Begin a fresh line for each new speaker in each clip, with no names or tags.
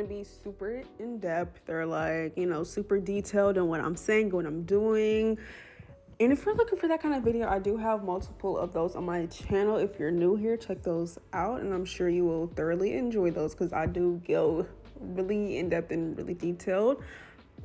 to be super in-depth. They're like, you know, super detailed in what I'm saying, what I'm doing. And if you're looking for that kind of video, I do have multiple of those on my channel. If you're new here, check those out, and I'm sure you will thoroughly enjoy those because I do go really in-depth and really detailed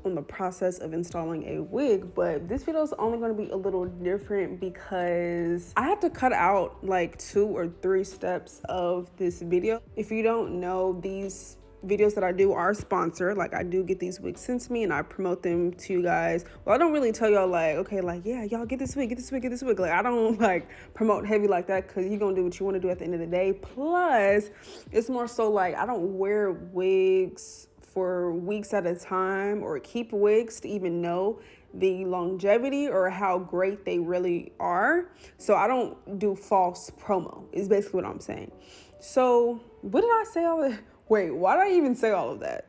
on the process of installing a wig. But this video is only going to be a little different because I had to cut out like 2 or 3 steps of this video. If you don't know, these videos that I do are sponsored. Like, I do get these wigs sent to me and I promote them to you guys. Well, I don't really tell y'all like, okay, like, yeah, y'all get this wig, get this wig, get this wig. Like, I don't like promote heavy like that because you're gonna do what you want to do at the end of the day. Plus, it's more so like I don't wear wigs for weeks at a time or keep wigs to even know the longevity or how great they really are. So I don't do false promo is basically what I'm saying. So what did I say all of that? Wait, why did I even say all of that?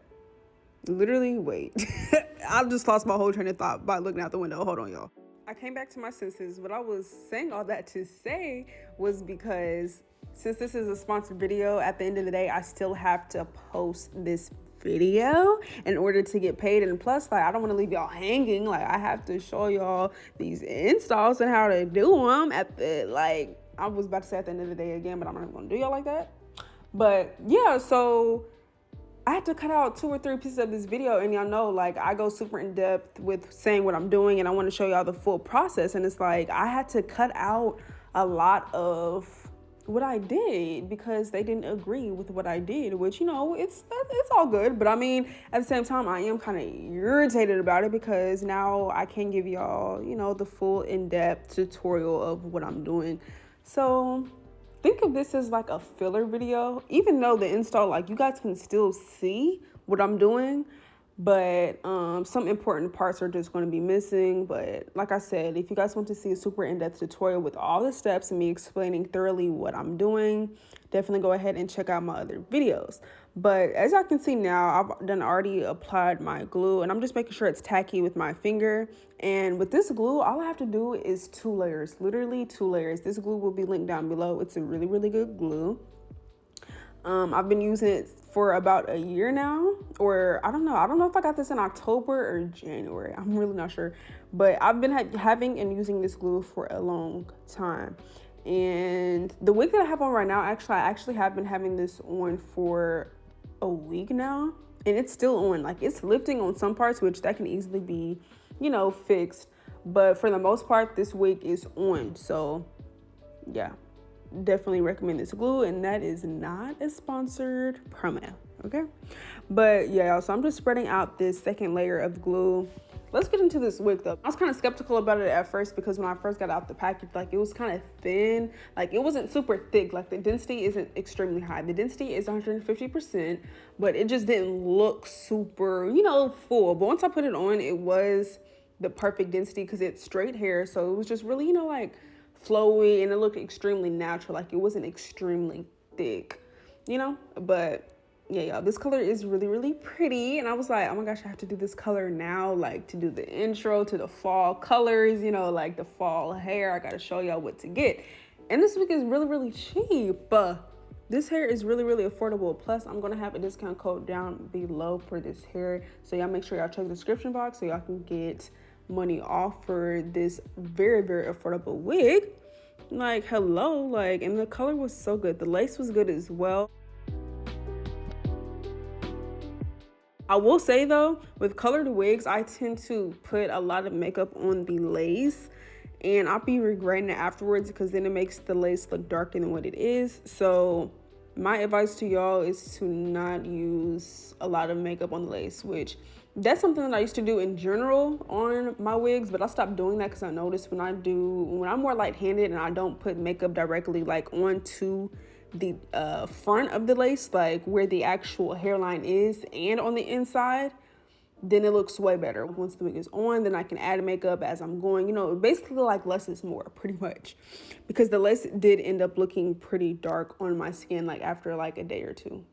Literally, wait. I've just lost my whole train of thought by looking out the window. Hold on, y'all. I came back to my senses. What I was saying all that to say was because since this is a sponsored video, at the end of the day, I still have to post this video in order to get paid. And plus, like, I don't want to leave y'all hanging. Like, I have to show y'all these installs and how to do them at the, like, I was about to say at the end of the day again, but I'm not going to do y'all like that. But yeah, so I had to cut out 2 or 3 pieces of this video, and y'all know, like, I go super in depth with saying what I'm doing, and I want to show y'all the full process. And it's like I had to cut out a lot of what I did because they didn't agree with what I did, which, you know, it's all good. But I mean, at the same time, I am kind of irritated about it because now I can't give y'all, you know, the full in-depth tutorial of what I'm doing. So think of this as like a filler video, even though the install, like, you guys can still see what I'm doing, but some important parts are just going to be missing. But like I said, if you guys want to see a super in-depth tutorial with all the steps and me explaining thoroughly what I'm doing, definitely go ahead and check out my other videos. But as y'all can see now, I've done already applied my glue, and I'm just making sure it's tacky with my finger. And with this glue, all I have to do is 2 layers, literally 2 layers. This glue will be linked down below. It's a really, really good glue. I've been using it for about a year now, or I don't know if I got this in October or January. I'm really not sure, but I've been having and using this glue for a long time. And the wig that I have on right now, I actually have been having this on for a week now, and it's still on. Like, it's lifting on some parts, which that can easily be, you know, fixed, but for the most part, this wig is on. So yeah, definitely recommend this glue, and that is not a sponsored promo, okay? But yeah, y'all, so I'm just spreading out this second layer of glue. Let's get into this wig though. I was kind of skeptical about it at first because when I first got out the package, like, it was kind of thin. Like, it wasn't super thick. Like, the density isn't extremely high. The density is 150%, but it just didn't look super, you know, full. But once I put it on, it was the perfect density because it's straight hair. So it was just really, you know, like, flowy, and it looked extremely natural. Like, it wasn't extremely thick, you know. But yeah, y'all, this color is really, really pretty, and I was like, oh my gosh, I have to do this color now, like, to do the intro to the fall colors, you know, like the fall hair. I gotta show y'all what to get. And this wig is really, really cheap. This hair is really, really affordable. Plus, I'm gonna have a discount code down below for this hair, so y'all make sure y'all check the description box so y'all can get money off for this very, very affordable wig. Like, hello, like, and the color was so good. The lace was good as well. I will say though, with colored wigs, I tend to put a lot of makeup on the lace, and I'll be regretting it afterwards because then it makes the lace look darker than what it is. So my advice to y'all is to not use a lot of makeup on the lace, which that's something that I used to do in general on my wigs, but I stopped doing that because I noticed when I'm more light-handed and I don't put makeup directly like onto the front of the lace, like where the actual hairline is and on the inside, then it looks way better. Once the wig is on, then I can add makeup as I'm going, you know, basically like less is more, pretty much, because the lace did end up looking pretty dark on my skin like after like a day or 2.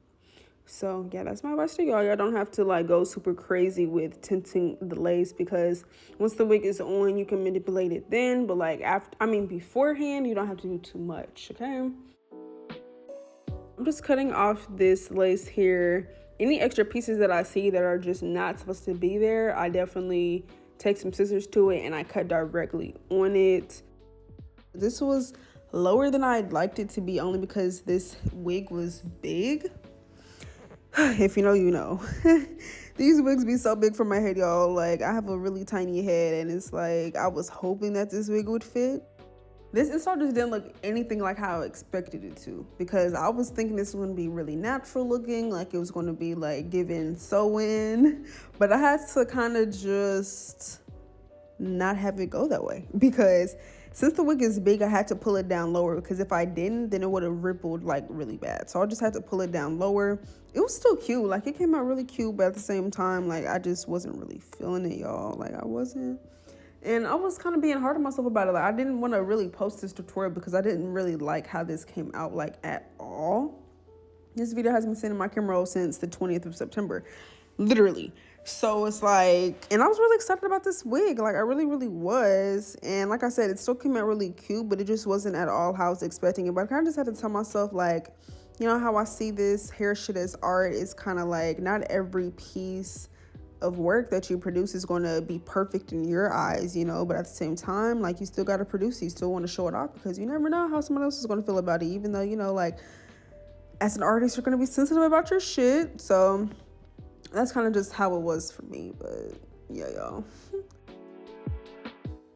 So yeah, that's my advice to y'all. Y'all don't have to like go super crazy with tinting the lace, because once the wig is on, you can manipulate it then, but like beforehand, you don't have to do too much, okay? I'm just cutting off this lace here any extra pieces that I see that are just not supposed to be there, I definitely take some scissors to it and I cut directly on it. This was lower than I'd liked it to be, only because this wig was big. If you know, you know. These wigs be so big for my head, y'all. Like, I have a really tiny head, and it's like I was hoping that this wig would fit. This install just didn't look anything like how I expected it to, because I was thinking this was going to be really natural looking, like it was going to be like giving sew-in, but I had to kind of just not have it go that way, because since the wig is big, I had to pull it down lower, because if I didn't, then it would have rippled like really bad. So I just had to pull it down lower. It was still cute, like it came out really cute, but at the same time, like I just wasn't really feeling it, y'all. Like I wasn't. And I was kind of being hard on myself about it. Like I didn't want to really post this tutorial because I didn't really like how this came out, like at all. This video has been sitting in my camera roll since the 20th of September, literally. So it's like, and I was really excited about this wig. Like I really, really was. And like I said, it still came out really cute, but it just wasn't at all how I was expecting it. But I kind of just had to tell myself, like, you know how I see this hair shit as art is kind of like not every piece of work that you produce is going to be perfect in your eyes, you know, but at the same time, like you still got to produce, you still want to show it off, because you never know how someone else is going to feel about it, even though, you know, like as an artist, you're going to be sensitive about your shit. So that's kind of just how it was for me. But yeah, y'all.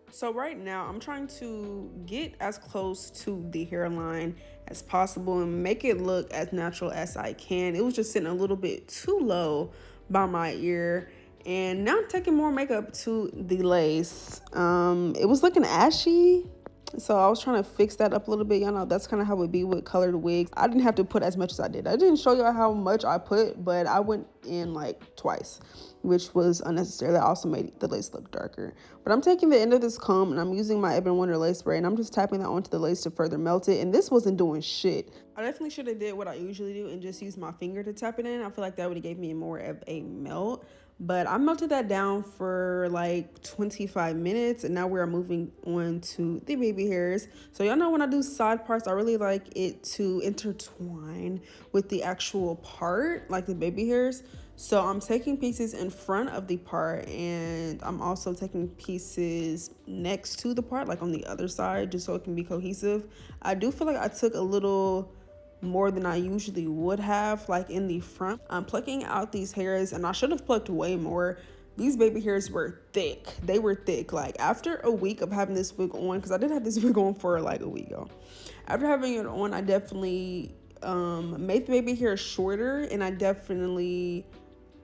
So right now I'm trying to get as close to the hairline as possible and make it look as natural as I can. It was just sitting a little bit too low by my ear, and now I'm taking more makeup to the lace. It was looking ashy, so I was trying to fix that up a little bit. Y'all know that's kind of how it be with colored wigs. I didn't have to put as much as I did. I didn't show y'all how much I put, but I went in like twice, which was unnecessary. That also made the lace look darker. But I'm taking the end of this comb and I'm using my Ebon Wonder lace spray, and I'm just tapping that onto the lace to further melt it. And this wasn't doing shit. I definitely should have did what I usually do and just use my finger to tap it in. I feel like that would have gave me more of a melt. But I melted that down for like 25 minutes, and now we're moving on to the baby hairs. So y'all know when I do side parts, I really like it to intertwine with the actual part, like the baby hairs. So I'm taking pieces in front of the part, and I'm also taking pieces next to the part, like on the other side, just so it can be cohesive. I do feel like I took a little more than I usually would have, like in the front. I'm plucking out these hairs, and I should have plucked way more. These baby hairs were thick. They were thick. Like after a week of having this wig on, because I did have this wig on for like a week, y'all. After having it on, I definitely made the baby hair shorter, and I definitely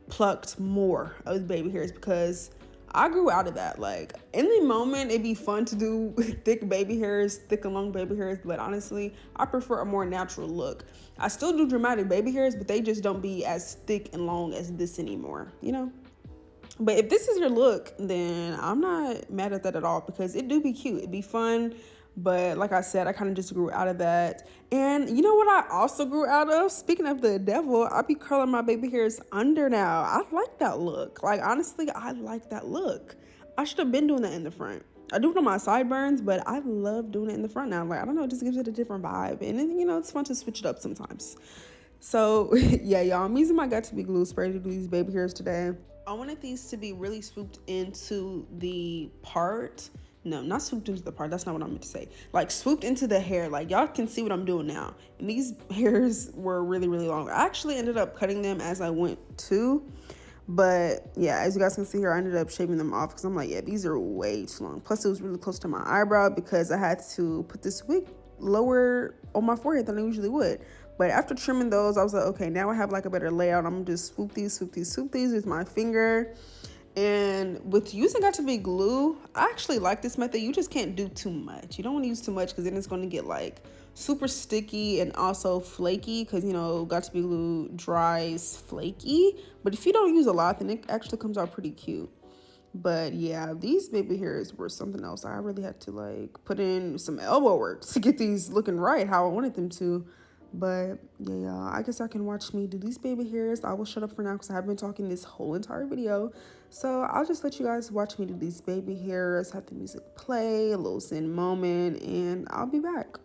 plucked more of the baby hairs because I grew out of that. Like in the moment, it'd be fun to do thick baby hairs, thick and long baby hairs, but honestly, I prefer a more natural look. I still do dramatic baby hairs, but they just don't be as thick and long as this anymore, you know? But if this is your look, then I'm not mad at that at all, because it do be cute. It'd be fun. But like I said, I kind of just grew out of that. And you know what I also grew out of? Speaking of the devil, I be curling my baby hairs under now. I like that look. Like, honestly, I like that look. I should have been doing that in the front. I do it on my sideburns, but I love doing it in the front now. Like, I don't know, it just gives it a different vibe. And then, you know, it's fun to switch it up sometimes. So, yeah, y'all, I'm using my Got To Be glue spray to do these baby hairs today. I wanted these to be really swooped into the part. No, not swooped into the part. That's not what I meant to say. Like swooped into the hair. Like y'all can see what I'm doing now. And these hairs were really, really long. I actually ended up cutting them as I went too. But yeah, as you guys can see here, I ended up shaving them off because I'm like, yeah, these are way too long. Plus it was really close to my eyebrow because I had to put this wig lower on my forehead than I usually would. But after trimming those, I was like, okay, now I have like a better layout. I'm gonna just swoop these with my finger. And with using Got To Be glue, I actually like this method. You just can't do too much. You don't want to use too much because then it's going to get like super sticky and also flaky, because you know Got To Be glue dries flaky. But if you don't use a lot, then it actually comes out pretty cute. But yeah, these baby hairs were something else. I really had to like put in some elbow work to get these looking right how I wanted them to. But yeah, y'all, I guess I can watch me do these baby hairs. I will shut up for now because I have been talking this whole entire video. So I'll just let you guys watch me do these baby hairs, have the music play, a little zen moment, and I'll be back.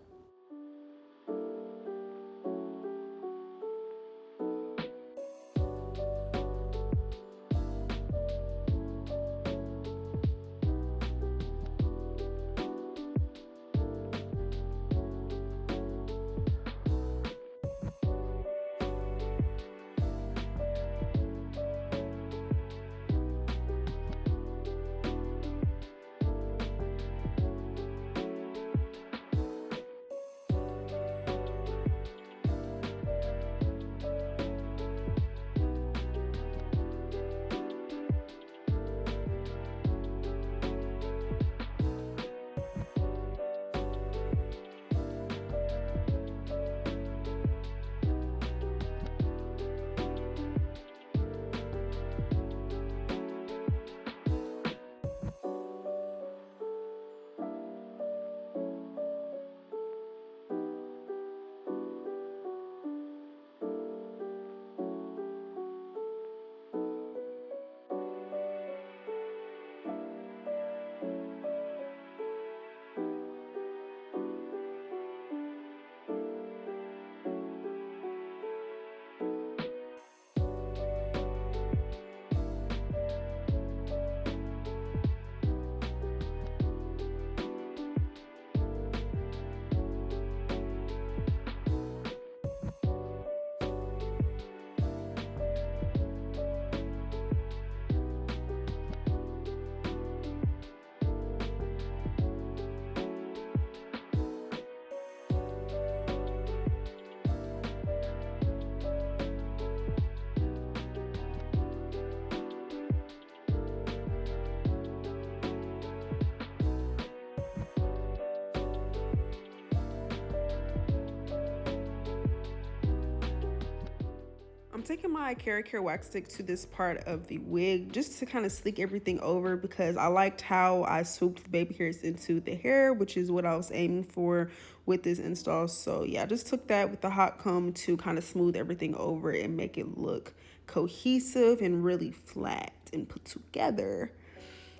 I'm taking my Care wax stick to this part of the wig just to kind of sleek everything over, because I liked how I swooped the baby hairs into the hair, which is what I was aiming for with this install. So yeah, I just took that with the hot comb to kind of smooth everything over and make it look cohesive and really flat and put together.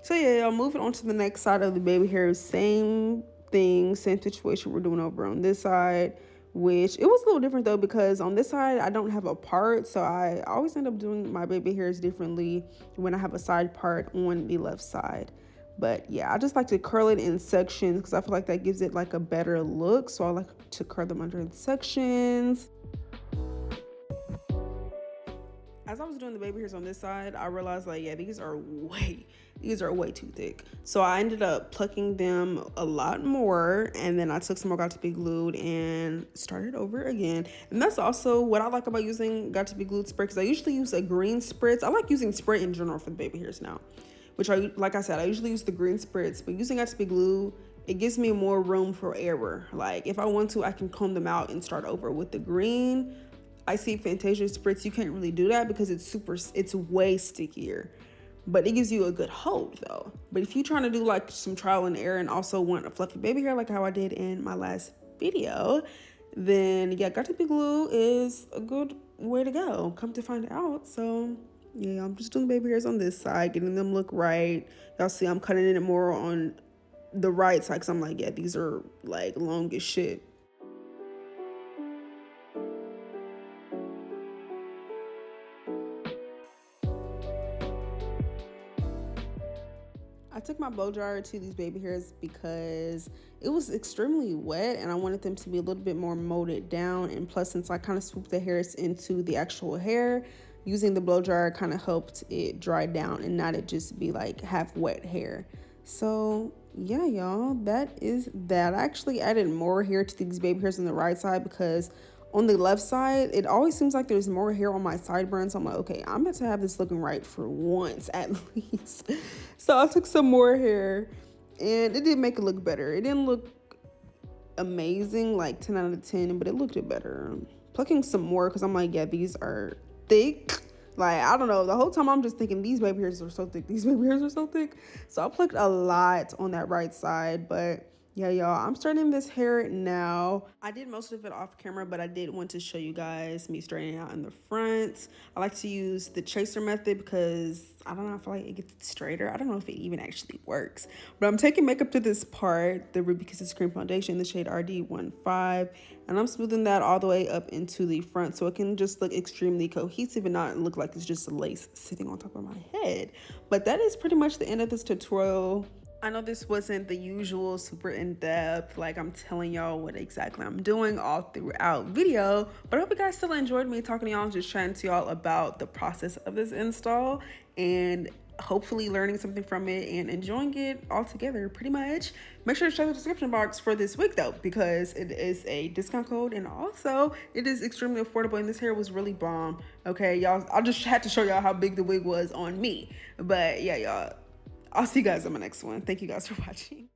So yeah, y'all, moving on to the next side of the baby hairs. Same thing, same situation we're doing over on this side, which it was a little different though, because on this side I don't have a part, so I always end up doing my baby hairs differently when I have a side part on the left side. But yeah, I just like to curl it in sections because I feel like that gives it like a better look, so I like to curl them under the sections. As I was doing the baby hairs on this side, I realized like, yeah, these are way too thick. So I ended up plucking them a lot more, and then I took some more Got to Be Glued and started over again. And that's also what I like about using Got to Be Glued spray, because I usually use a green spritz. I like using spray in general for the baby hairs now, which like I said, I usually use the green spritz, but using Got to Be Glued, it gives me more room for error. Like if I want to, I can comb them out and start over. With the green, I see Fantasia spritz, you can't really do that because it's way stickier, but it gives you a good hold though. But if you're trying to do like some trial and error and also want a fluffy baby hair like how I did in my last video, then yeah, Got to Be Glue is a good way to go, come to find out. So yeah, I'm just doing baby hairs on this side, getting them look right. Y'all see I'm cutting it more on the right side because I'm like, yeah, these are like long as shit. I took my blow dryer to these baby hairs because it was extremely wet and I wanted them to be a little bit more molded down. And plus, since I kind of swooped the hairs into the actual hair, using the blow dryer kind of helped it dry down and not it just be like half wet hair. So yeah, y'all, that is that. I actually added more hair to these baby hairs on the right side because on the left side, it always seems like there's more hair on my sideburns. So I'm like, okay, I'm about to have this looking right for once at least. So I took some more hair and it did make it look better. It didn't look amazing, like 10 out of 10, but it looked better. Plucking some more because I'm like, yeah, these are thick. Like, I don't know, the whole time I'm just thinking these baby hairs are so thick, these baby hairs are so thick. So I plucked a lot on that right side, but yeah, y'all, I'm starting this hair now. I did most of it off camera, but I did want to show you guys me straightening out in the front. I like to use the chaser method because I don't know, I feel like it gets straighter. I don't know if it even actually works, but I'm taking makeup to this part, the Ruby Kisses Cream Foundation, the shade RD15, and I'm smoothing that all the way up into the front so it can just look extremely cohesive and not look like it's just a lace sitting on top of my head. But that is pretty much the end of this tutorial. I know this wasn't the usual super in-depth, like I'm telling y'all what exactly I'm doing all throughout video, but I hope you guys still enjoyed me talking to y'all and just chatting to y'all about the process of this install and hopefully learning something from it and enjoying it all together pretty much. Make sure to check the description box for this wig though, because it is a discount code and also it is extremely affordable and this hair was really bomb. Okay, y'all, I just had to show y'all how big the wig was on me. But yeah, y'all, I'll see you guys on my next one. Thank you guys for watching.